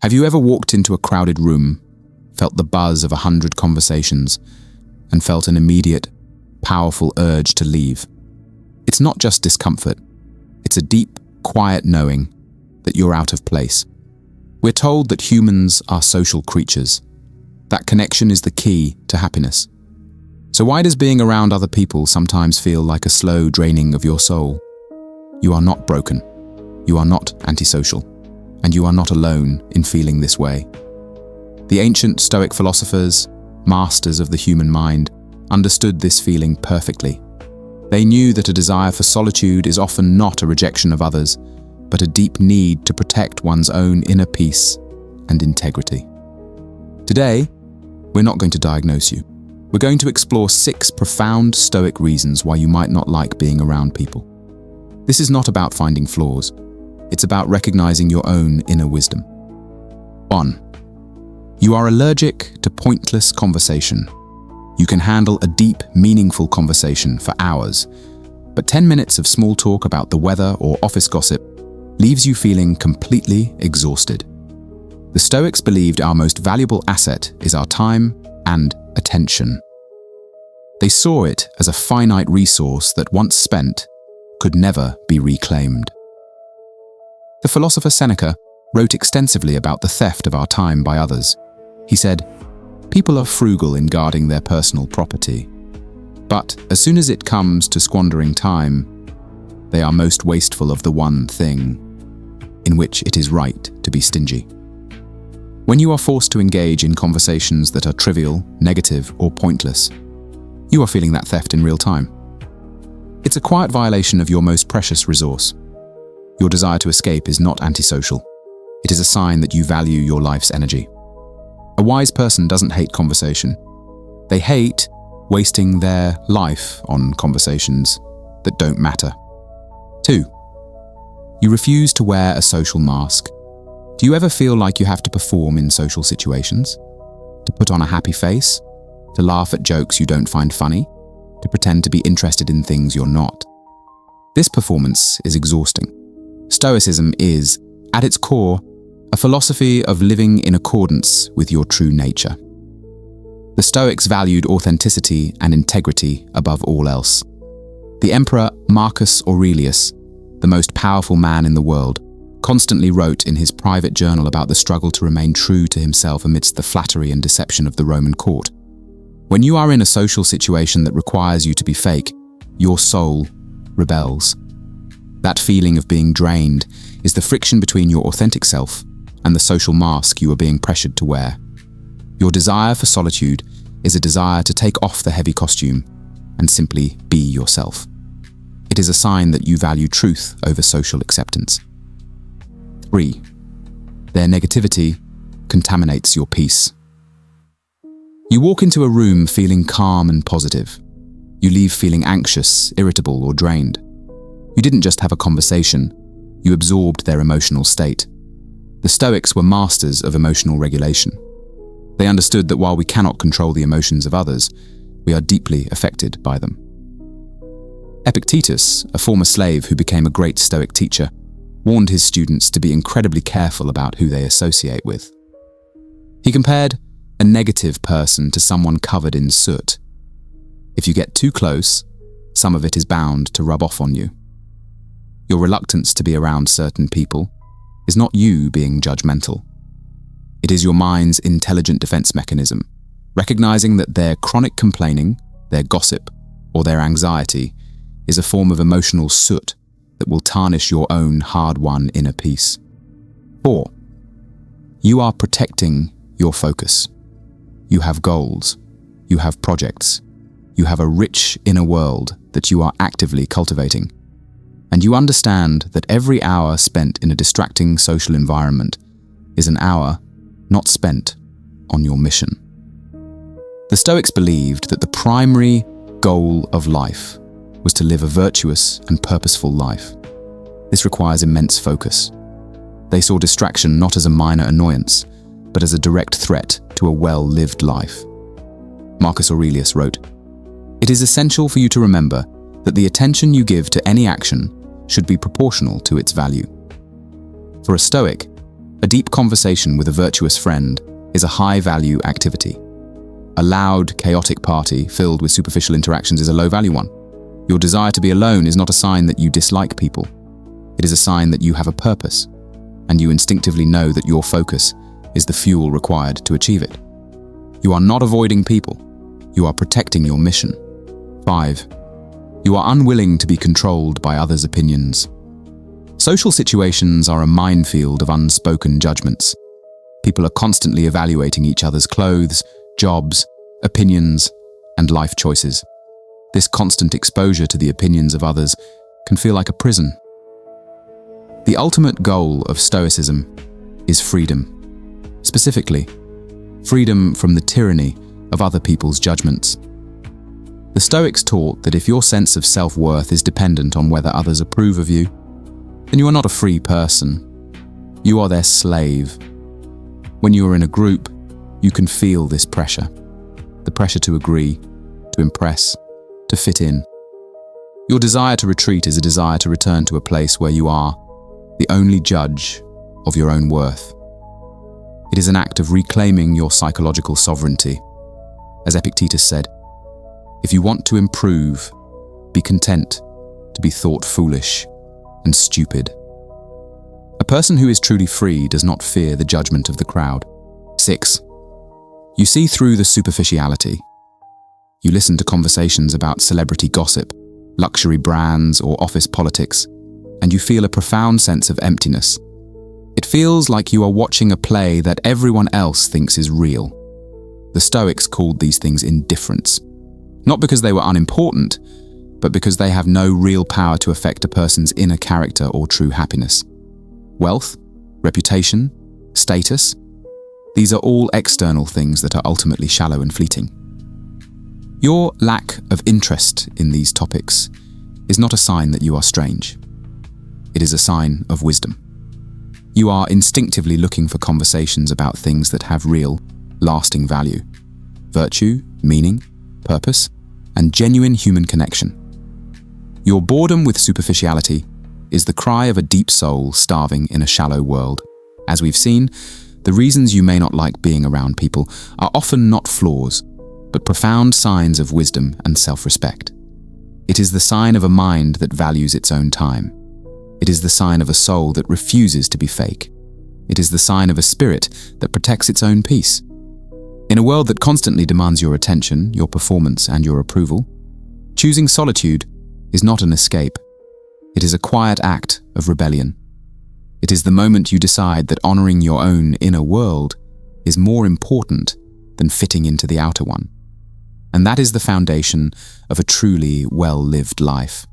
Have you ever walked into a crowded room, felt the buzz of 100 conversations, and felt an immediate, powerful urge to leave? It's not just discomfort. It's a deep, quiet knowing that you're out of place. We're told that humans are social creatures. That connection is the key to happiness. So why does being around other people sometimes feel like a slow draining of your soul? You are not broken. You are not antisocial. And you are not alone in feeling this way. The ancient Stoic philosophers, masters of the human mind, understood this feeling perfectly. They knew that a desire for solitude is often not a rejection of others, but a deep need to protect one's own inner peace and integrity. Today, we're not going to diagnose you. We're going to explore 6 profound Stoic reasons why you might not like being around people. This is not about finding flaws. It's about recognizing your own inner wisdom. 1. You are allergic to pointless conversation. You can handle a deep, meaningful conversation for hours, but 10 minutes of small talk about the weather or office gossip leaves you feeling completely exhausted. The Stoics believed our most valuable asset is our time and attention. They saw it as a finite resource that, once spent, could never be reclaimed. The philosopher Seneca wrote extensively about the theft of our time by others. He said, "People are frugal in guarding their personal property, but as soon as it comes to squandering time, they are most wasteful of the one thing in which it is right to be stingy." When you are forced to engage in conversations that are trivial, negative, or pointless, you are feeling that theft in real time. It's a quiet violation of your most precious resource. Your desire to escape is not antisocial. It is a sign that you value your life's energy. A wise person doesn't hate conversation. They hate wasting their life on conversations that don't matter. 2. You refuse to wear a social mask. Do you ever feel like you have to perform in social situations? To put on a happy face? To laugh at jokes you don't find funny? To pretend to be interested in things you're not? This performance is exhausting. Stoicism is, at its core, a philosophy of living in accordance with your true nature. The Stoics valued authenticity and integrity above all else. The Emperor Marcus Aurelius, the most powerful man in the world, constantly wrote in his private journal about the struggle to remain true to himself amidst the flattery and deception of the Roman court. When you are in a social situation that requires you to be fake, your soul rebels. That feeling of being drained is the friction between your authentic self and the social mask you are being pressured to wear. Your desire for solitude is a desire to take off the heavy costume and simply be yourself. It is a sign that you value truth over social acceptance. 3. Their negativity contaminates your peace. You walk into a room feeling calm and positive. You leave feeling anxious, irritable, or drained. You didn't just have a conversation, you absorbed their emotional state. The Stoics were masters of emotional regulation. They understood that while we cannot control the emotions of others, we are deeply affected by them. Epictetus, a former slave who became a great Stoic teacher, warned his students to be incredibly careful about who they associate with. He compared a negative person to someone covered in soot. If you get too close, some of it is bound to rub off on you. Your reluctance to be around certain people is not you being judgmental. It is your mind's intelligent defense mechanism, recognizing that their chronic complaining, their gossip, or their anxiety is a form of emotional soot that will tarnish your own hard-won inner peace. 4. You are protecting your focus. You have goals. You have projects. You have a rich inner world that you are actively cultivating. And you understand that every hour spent in a distracting social environment is an hour not spent on your mission. The Stoics believed that the primary goal of life was to live a virtuous and purposeful life. This requires immense focus. They saw distraction not as a minor annoyance, but as a direct threat to a well-lived life. Marcus Aurelius wrote, "It is essential for you to remember that the attention you give to any action should be proportional to its value." For a Stoic, A deep conversation with a virtuous friend is a high-value activity. A loud, chaotic party filled with superficial interactions is a low-value one. Your desire to be alone is not a sign that you dislike people. It is a sign that you have a purpose, and you instinctively know that your focus is the fuel required to achieve it. You are not avoiding people. You are protecting your mission. 5. You are unwilling to be controlled by others' opinions. Social situations are a minefield of unspoken judgments. People are constantly evaluating each other's clothes, jobs, opinions, and life choices. This constant exposure to the opinions of others can feel like a prison. The ultimate goal of Stoicism is freedom. Specifically, freedom from the tyranny of other people's judgments. The Stoics taught that if your sense of self-worth is dependent on whether others approve of you, then you are not a free person. You are their slave. When you are in a group, you can feel this pressure. The pressure to agree, to impress, to fit in. Your desire to retreat is a desire to return to a place where you are the only judge of your own worth. It is an act of reclaiming your psychological sovereignty. As Epictetus said, if you want to improve, be content to be thought foolish and stupid. A person who is truly free does not fear the judgment of the crowd. 6. You see through the superficiality. You listen to conversations about celebrity gossip, luxury brands, or office politics, and you feel a profound sense of emptiness. It feels like you are watching a play that everyone else thinks is real. The Stoics called these things indifference, not because they were unimportant, but because they have no real power to affect a person's inner character or true happiness. Wealth, reputation, status, these are all external things that are ultimately shallow and fleeting. Your lack of interest in these topics is not a sign that you are strange. It is a sign of wisdom. You are instinctively looking for conversations about things that have real, lasting value, virtue, meaning, purpose, and genuine human connection. Your boredom with superficiality is the cry of a deep soul starving in a shallow world. As we've seen, the reasons you may not like being around people are often not flaws, but profound signs of wisdom and self-respect. It is the sign of a mind that values its own time. It is the sign of a soul that refuses to be fake. It is the sign of a spirit that protects its own peace. In a world that constantly demands your attention, your performance, and your approval, choosing solitude is not an escape. It is a quiet act of rebellion. It is the moment you decide that honoring your own inner world is more important than fitting into the outer one. And that is the foundation of a truly well-lived life.